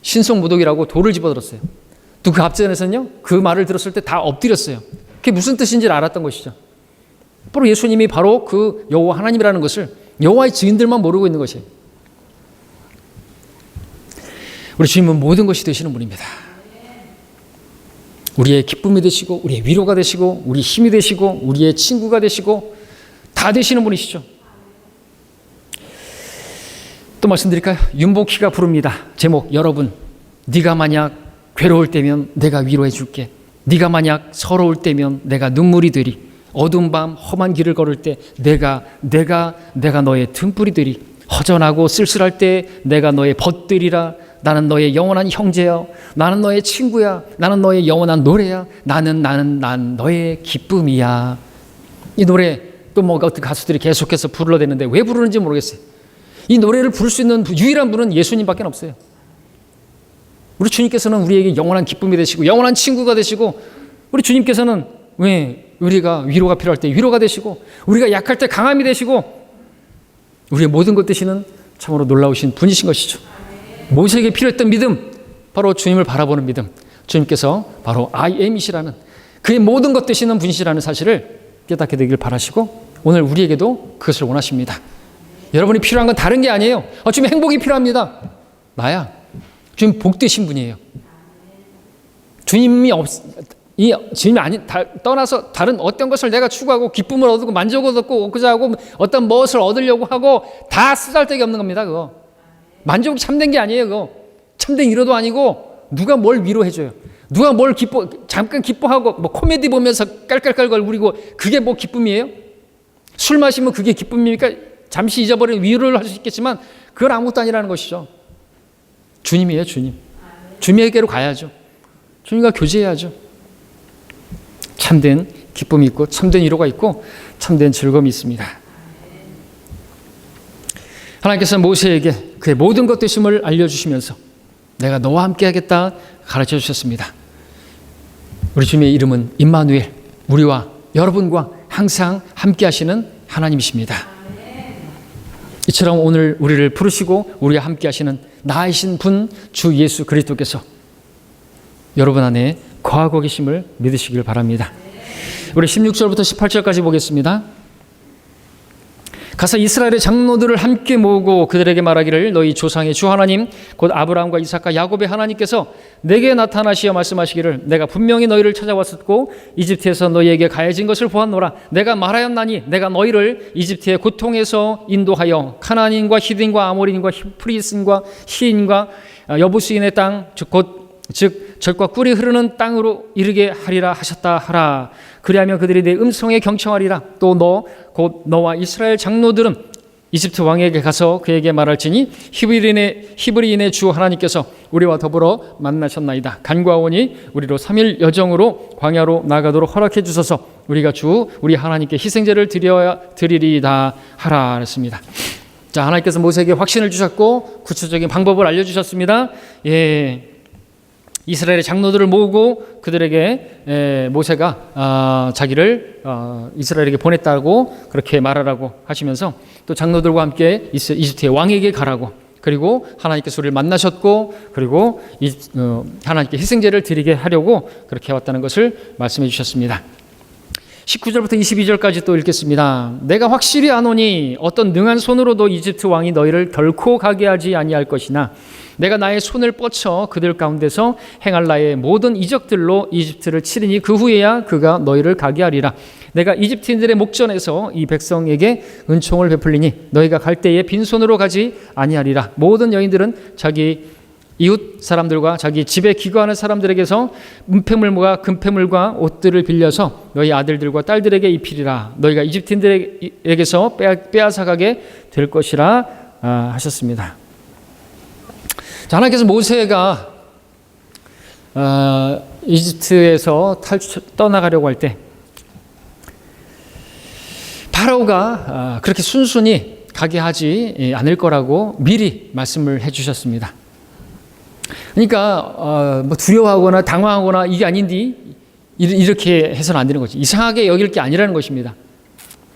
Speaker 1: 신성모독이라고 돌을 집어들었어요. 또 그 앞전에서는요, 그 말을 들었을 때 다 엎드렸어요. 그게 무슨 뜻인지를 알았던 것이죠. 바로 예수님이 바로 그 여호와 하나님이라는 것을 여호와의 증인들만 모르고 있는 것이에요. 우리 주님은 모든 것이 되시는 분입니다. 우리의 기쁨이 되시고, 우리의 위로가 되시고, 우리의 힘이 되시고, 우리의 친구가 되시고, 다 되시는 분이시죠. 또 말씀드릴까요? 윤복희가 부릅니다. 제목, 여러분, 네가 만약 괴로울 때면 내가 위로해 줄게. 네가 만약 서러울 때면 내가 눈물이 되리. 어두운 밤 험한 길을 걸을 때 내가 너의 등불이 되리. 허전하고 쓸쓸할 때 내가 너의 벗되리라. 나는 너의 영원한 형제야. 나는 너의 친구야. 나는 너의 영원한 노래야. 난 너의 기쁨이야. 이 노래 또 뭐가 어떤 가수들이 계속해서 불러대는데 왜 부르는지 모르겠어요. 이 노래를 부를 수 있는 유일한 분은 예수님밖에 없어요. 우리 주님께서는 우리에게 영원한 기쁨이 되시고 영원한 친구가 되시고, 우리 주님께서는 왜 우리가 위로가 필요할 때 위로가 되시고, 우리가 약할 때 강함이 되시고, 우리의 모든 것 되시는 참으로 놀라우신 분이신 것이죠. 모세에게 필요했던 믿음, 바로 주님을 바라보는 믿음, 주님께서 바로 I am이시라는, 그의 모든 것 되시는 분이시라는 사실을 깨닫게 되길 바라시고, 오늘 우리에게도 그것을 원하십니다. 여러분이 필요한 건 다른 게 아니에요. 주님 행복이 필요합니다. 나야. 주님 복되신 분이에요. 주님이 떠나서 다른 어떤 것을 내가 추구하고 기쁨을 얻고 만족을 얻고 그자 하고 어떤 무엇을 얻으려고 하고 다 쓰잘데기 없는 겁니다. 그거 만족이 참된 게 아니에요. 그거 참된 위로도 아니고, 누가 뭘 위로해줘요? 누가 뭘 잠깐 기뻐하고 뭐 코미디 보면서 깔깔깔 울리고 그게 뭐 기쁨이에요? 술 마시면 그게 기쁨입니까? 잠시 잊어버리는 위로를 할 수 있겠지만 그건 아무것도 아니라는 것이죠. 주님이에요, 주님. 주님에게로 가야죠. 주님과 교제해야죠. 참된 기쁨이 있고 참된 위로가 있고 참된 즐거움이 있습니다. 하나님께서 모세에게 그의 모든 것 되심을 알려주시면서 내가 너와 함께 하겠다 가르쳐 주셨습니다. 우리 주님의 이름은 임마누엘, 우리와 여러분과 항상 함께 하시는 하나님이십니다. 이처럼 오늘 우리를 부르시고 우리와 함께 하시는 나이신 분 주 예수 그리스도께서 여러분 안에 거하고 계심을 믿으시길 바랍니다. 우리 16절부터 18절까지 보겠습니다. 가서 이스라엘의 장로들을 함께 모으고 그들에게 말하기를 너희 조상의 주 하나님 곧 아브라함과 이삭과 야곱의 하나님께서 내게 나타나시어 말씀하시기를 내가 분명히 너희를 찾아왔었고 이집트에서 너희에게 가해진 것을 보았노라. 내가 말하였나니 내가 너희를 이집트의 고통에서 인도하여 카나안인과 히브리인과 아모리인과 프리스인과 히인과 여부스인의 땅 즉 젖과 꿀이 흐르는 땅으로 이르게 하리라 하셨다 하라. 그리하면 그들이 내 음성에 경청하리라. 또 곧 너와 이스라엘 장로들은 이집트 왕에게 가서 그에게 말할지니 히브리인의 주 하나님께서 우리와 더불어 만나셨나이다. 간과 오니 우리로 3일 여정으로 광야로 나가도록 허락해 주소서. 우리가 우리 하나님께 희생제를 드리리이다 하라 그랬습니다. 자, 하나님께서 모세에게 확신을 주셨고 구체적인 방법을 알려주셨습니다. 이스라엘의 장로들을 모으고 그들에게 모세가 자기를 이스라엘에게 보냈다고 그렇게 말하라고 하시면서 또 장로들과 함께 이집트의 왕에게 가라고, 그리고 하나님께서 우리를 만나셨고 그리고 하나님께 희생제를 드리게 하려고 그렇게 해왔다는 것을 말씀해 주셨습니다. 19절부터 22절까지 또 읽겠습니다. 내가 확실히 아노니 어떤 능한 손으로도 이집트 왕이 너희를 결코 가게 하지 아니할 것이나 내가 나의 손을 뻗쳐 그들 가운데서 행할 나의 모든 이적들로 이집트를 치리니 그 후에야 그가 너희를 가게 하리라. 내가 이집트인들의 목전에서 이 백성에게 은총을 베풀리니 너희가 갈 때에 빈손으로 가지 아니하리라. 모든 여인들은 자기 이웃 사람들과 자기 집에 기거하는 사람들에게서 은폐물과 금폐물과 옷들을 빌려서 너희 아들들과 딸들에게 입히리라. 너희가 이집트인들에게서 빼앗아가게 될 것이라 하셨습니다. 자, 하나님께서 모세가 이집트에서 떠나가려고 할 때 파라오가 그렇게 순순히 가게 하지 않을 거라고 미리 말씀을 해주셨습니다. 그러니까 뭐 두려워하거나 당황하거나 이게 아닌데 이렇게 해서는 안 되는 거지. 이상하게 여길 게 아니라는 것입니다.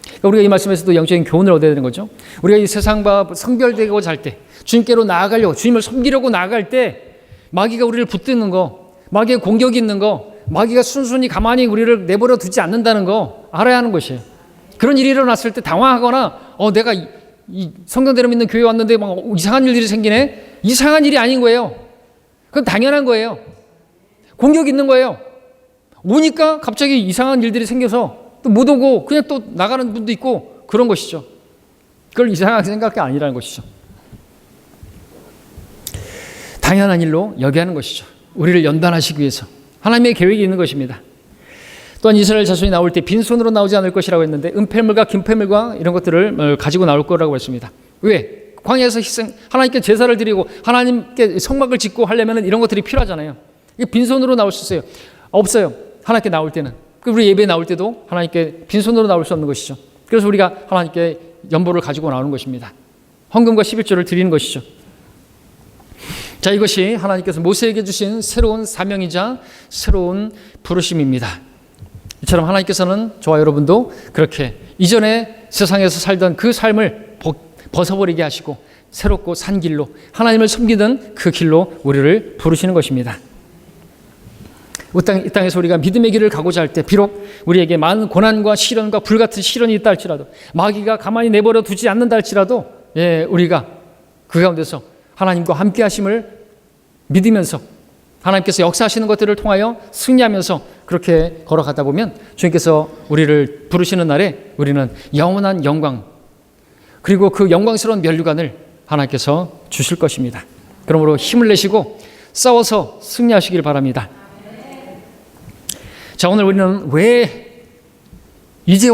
Speaker 1: 그러니까 우리가 이 말씀에서도 영적인 교훈을 얻어야 되는 거죠. 우리가 이 세상과 성별되고자 할 때, 주님께로 나아가려고, 주님을 섬기려고 나아갈 때 마귀가 우리를 붙드는 거, 마귀의 공격이 있는 거, 마귀가 순순히 가만히 우리를 내버려 두지 않는다는 거 알아야 하는 것이에요. 그런 일이 일어났을 때 당황하거나 내가 이 성경대로 믿는 교회 왔는데 막 이상한 일들이 생기네. 이상한 일이 아닌 거예요. 그건 당연한 거예요. 공격이 있는 거예요. 오니까 갑자기 이상한 일들이 생겨서 또 못 오고 그냥 또 나가는 분도 있고 그런 것이죠. 그걸 이상하게 생각할 게 아니라는 것이죠. 당연한 일로 여겨야 하는 것이죠. 우리를 연단하시기 위해서 하나님의 계획이 있는 것입니다. 또한 이스라엘 자손이 나올 때 빈손으로 나오지 않을 것이라고 했는데 은폐물과 금폐물과 이런 것들을 가지고 나올 거라고 했습니다. 왜? 광야에서 하나님께 제사를 드리고 하나님께 성막을 짓고 하려면 이런 것들이 필요하잖아요. 빈손으로 나올 수 있어요? 없어요. 하나님께 나올 때는. 우리 예배 나올 때도 하나님께 빈손으로 나올 수 없는 것이죠. 그래서 우리가 하나님께 연보를 가지고 나오는 것입니다. 헌금과 11조를 드리는 것이죠. 자, 이것이 하나님께서 모세에게 주신 새로운 사명이자 새로운 부르심입니다. 이처럼 하나님께서는 저와 여러분도 그렇게 이전에 세상에서 살던 그 삶을 벗어버리게 하시고 새롭고 산 길로 하나님을 섬기던 그 길로 우리를 부르시는 것입니다. 이 땅에서 우리가 믿음의 길을 가고자 할 때 비록 우리에게 많은 고난과 시련과 불같은 시련이 있다 할지라도 마귀가 가만히 내버려 두지 않는다 할지라도 우리가 그 가운데서 하나님과 함께 하심을 믿으면서 하나님께서 역사하시는 것들을 통하여 승리하면서 그렇게 걸어가다 보면 주님께서 우리를 부르시는 날에 우리는 영원한 영광 그리고 그 영광스러운 면류관을 하나님께서 주실 것입니다. 그러므로 힘을 내시고 싸워서 승리하시길 바랍니다. 자, 오늘 우리는 왜 이제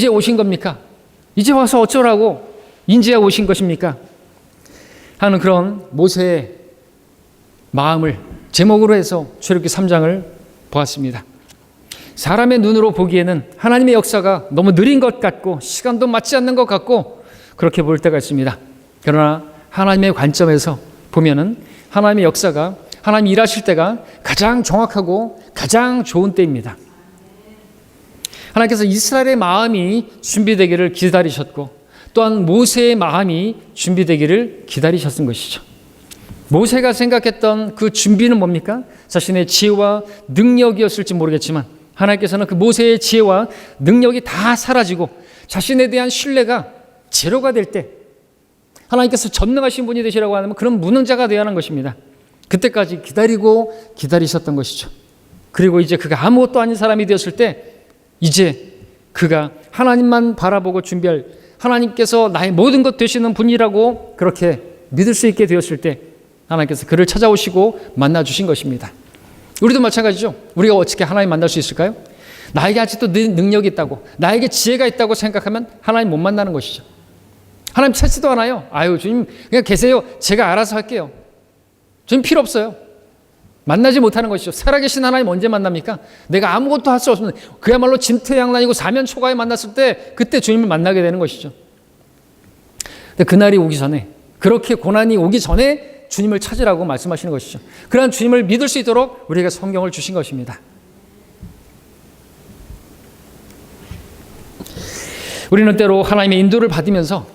Speaker 1: 오신 겁니까? 이제 와서 어쩌라고 인제야 오신 것입니까? 하는 그런 모세의 마음을 제목으로 해서 출애굽기 3장을 보았습니다. 사람의 눈으로 보기에는 하나님의 역사가 너무 느린 것 같고 시간도 맞지 않는 것 같고 그렇게 볼 때가 있습니다. 그러나 하나님의 관점에서 보면은 하나님의 역사가 하나님 일하실 때가 가장 정확하고 가장 좋은 때입니다. 하나님께서 이스라엘의 마음이 준비되기를 기다리셨고 또한 모세의 마음이 준비되기를 기다리셨던 것이죠. 모세가 생각했던 그 준비는 뭡니까? 자신의 지혜와 능력이었을지 모르겠지만 하나님께서는 그 모세의 지혜와 능력이 다 사라지고 자신에 대한 신뢰가 제로가 될 때 하나님께서 전능하신 분이 되시라고 하면 그런 무능자가 되어야 하는 것입니다. 그때까지 기다리셨던 것이죠. 그리고 이제 그가 아무것도 아닌 사람이 되었을 때 이제 그가 하나님만 바라보고 준비할, 하나님께서 나의 모든 것 되시는 분이라고 그렇게 믿을 수 있게 되었을 때 하나님께서 그를 찾아오시고 만나주신 것입니다. 우리도 마찬가지죠. 우리가 어떻게 하나님 만날 수 있을까요? 나에게 아직도 능력이 있다고, 나에게 지혜가 있다고 생각하면 하나님 못 만나는 것이죠. 하나님 찾지도 않아요. 아유, 주님 그냥 계세요. 제가 알아서 할게요. 주님 필요 없어요. 만나지 못하는 것이죠. 살아계신 하나님 언제 만납니까? 내가 아무것도 할 수 없으면 그야말로 진퇴양난이고 사면초가에 만났을 때 그때 주님을 만나게 되는 것이죠. 근데 그날이 오기 전에, 그렇게 고난이 오기 전에 주님을 찾으라고 말씀하시는 것이죠. 그러한 주님을 믿을 수 있도록 우리에게 성경을 주신 것입니다. 우리는 때로 하나님의 인도를 받으면서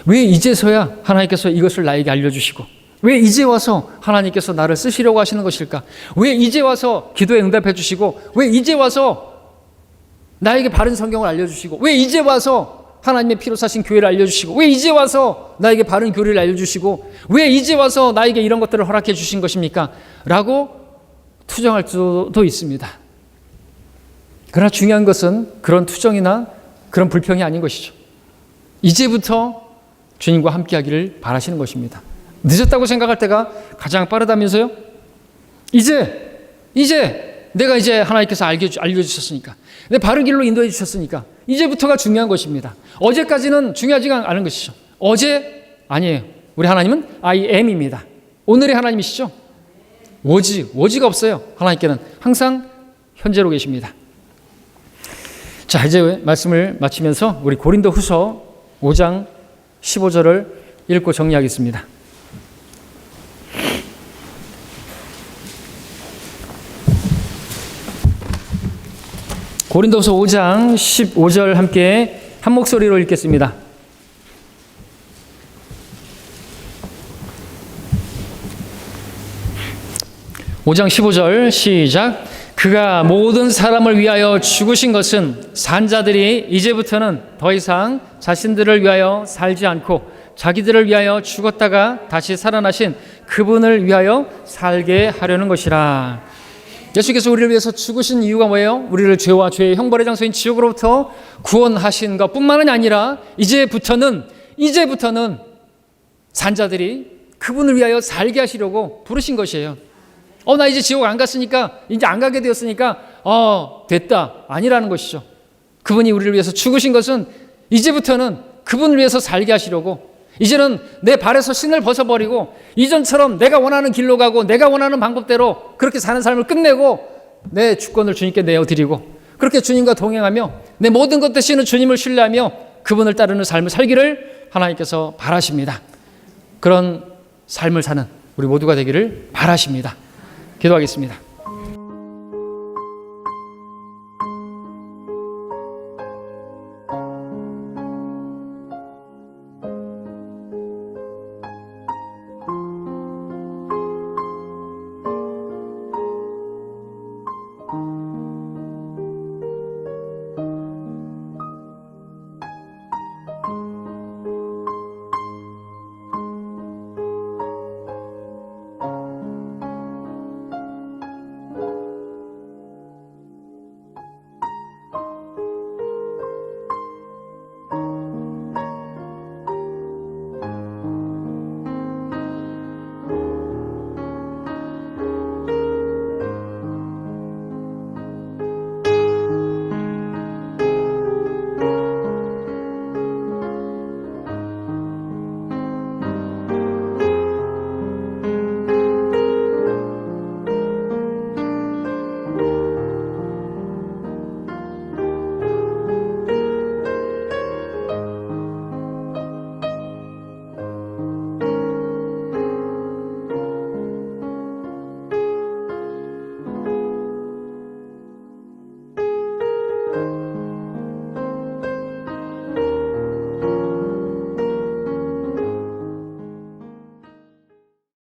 Speaker 1: 왜 이제서야 하나님께서 이것을 나에게 알려주시고, 왜 이제 와서 하나님께서 나를 쓰시려고 하시는 것일까? 왜 이제 와서 기도에 응답해 주시고, 왜 이제 와서 나에게 바른 성경을 알려주시고, 왜 이제 와서 하나님의 피로 사신 교회를 알려주시고, 왜 이제 와서 나에게 바른 교리를 알려주시고, 왜 이제 와서 나에게 이런 것들을 허락해 주신 것입니까? 라고 투정할 수도 있습니다. 그러나 중요한 것은 그런 투정이나 그런 불평이 아닌 것이죠. 이제부터 주님과 함께 하기를 바라시는 것입니다. 늦었다고 생각할 때가 가장 빠르다면서요? 이제 내가 이제 하나님께서 알려주셨으니까, 내 바른 길로 인도해 주셨으니까 이제부터가 중요한 것입니다. 어제까지는 중요하지가 않은 것이죠. 어제 아니에요. 우리 하나님은 I am입니다. 오늘의 하나님이시죠. 워지가 없어요. 하나님께는 항상 현재로 계십니다. 자, 이제 말씀을 마치면서 우리 고린도후서 5장 15절을 읽고 정리하겠습니다. 고린도서 5장 15절 함께 한 목소리로 읽겠습니다. (5장 15절) 시작. 그가 모든 사람을 위하여 죽으신 것은 산자들이 이제부터는 더 이상 자신들을 위하여 살지 않고 자기들을 위하여 죽었다가 다시 살아나신 그분을 위하여 살게 하려는 것이라. 예수께서 우리를 위해서 죽으신 이유가 뭐예요? 우리를 죄와 죄의 형벌의 장소인 지옥으로부터 구원하신 것뿐만이 아니라 이제부터는 산자들이 그분을 위하여 살게 하시려고 부르신 것이에요. 나 이제 지옥 안 갔으니까, 이제 안 가게 되었으니까 됐다, 아니라는 것이죠. 그분이 우리를 위해서 죽으신 것은 이제부터는 그분을 위해서 살게 하시려고, 이제는 내 발에서 신을 벗어버리고 이전처럼 내가 원하는 길로 가고 내가 원하는 방법대로 그렇게 사는 삶을 끝내고 내 주권을 주님께 내어드리고, 그렇게 주님과 동행하며 내 모든 것 되시는 주님을 신뢰하며 그분을 따르는 삶을 살기를 하나님께서 바라십니다. 그런 삶을 사는 우리 모두가 되기를 바라십니다. 기도하겠습니다.